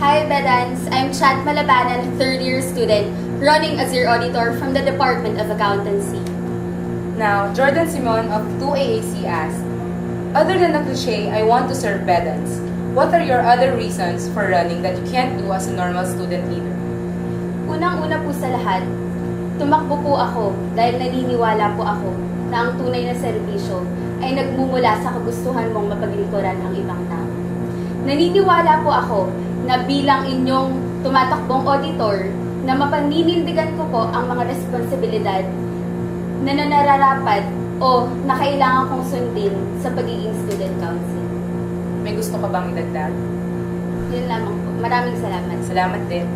Hi, Bedans. I'm Chat Malabanan, third-year student, running as your auditor from the Department of Accountancy. Now, Jordan Simon of 2AAC asks, other than the cliche, I want to serve Bedans, what are your other reasons for running that you can't do as a normal student leader? Unang-una po sa lahat, tumakbo po ako dahil naniniwala po ako na ang tunay na serbisyo ay nagmumula sa kagustuhan mong mapaglingkuran ang ibang tao. Naniniwala po ako na bilang inyong tumatakbong auditor na mapaninindigan ko po ang mga responsibilidad na nanararapat o na kailangan kong sundin sa pagiging student council. May gusto ka bang idagdag? Yun lamang po. Maraming salamat. Salamat din.